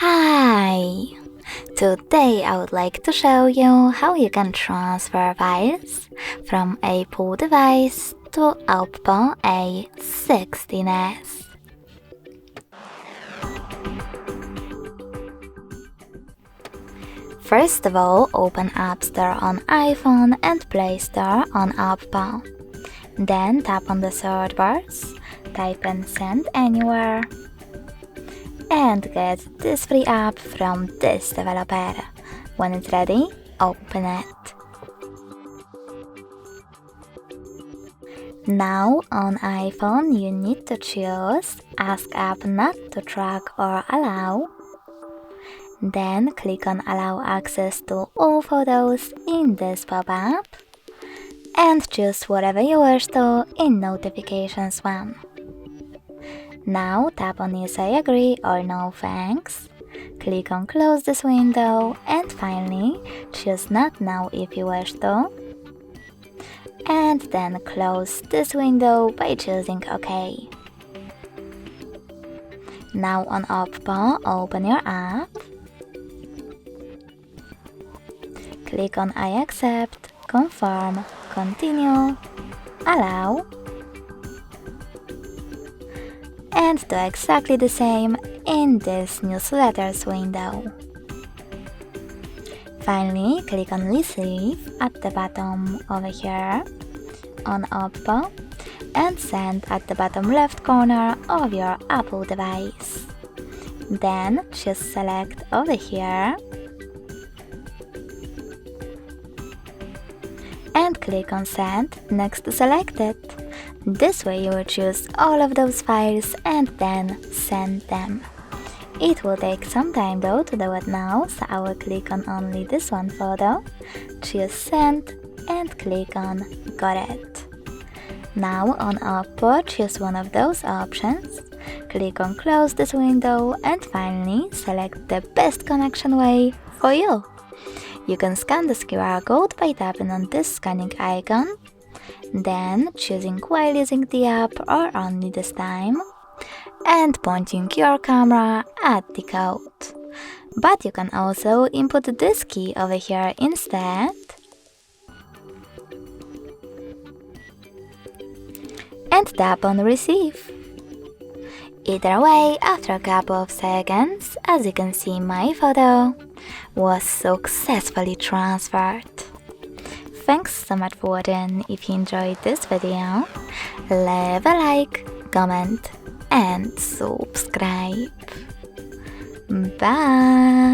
Hi! Today I would like to show you how you can transfer files from a Apple device to Oppo A16s. First of all, open App Store on iPhone and Play Store on Oppo. Then tap on the search bars, type in Send Anywhere, and get this free app from this developer. When it's ready, open it. Now on iPhone you need to choose Ask App Not to Track or Allow. Then click on Allow access to all photos in this pop-up and choose whatever you wish to in Notifications 1. Now tap on Yes, I agree or No thanks. Click on Close this window and finally choose Not Now if you wish to. And then close this window by choosing OK. Now on Oppo, open your app. Click on I accept, confirm, continue, allow, and do exactly the same in this newsletters window. Finally, click on Receive at the bottom over here on Oppo and Send at the bottom left corner of your Apple device. Then choose Select over here and click on Send next to Selected. This way you will choose all of those files and then send them. It will take some time though to do it now, so I will click on only this one photo, choose Send and click on Got it. Now on Oppo, choose one of those options, click on Close this window and finally select the best connection way for you. You can scan this QR code by tapping on this scanning icon, then choosing while using the app or only this time, and pointing your camera at the code. But you can also input this key over here instead, and tap on Receive. Either way, after a couple of seconds, as you can see, my photo was successfully transferred. Thanks so much for watching. If you enjoyed this video, leave a like, comment and subscribe. Bye!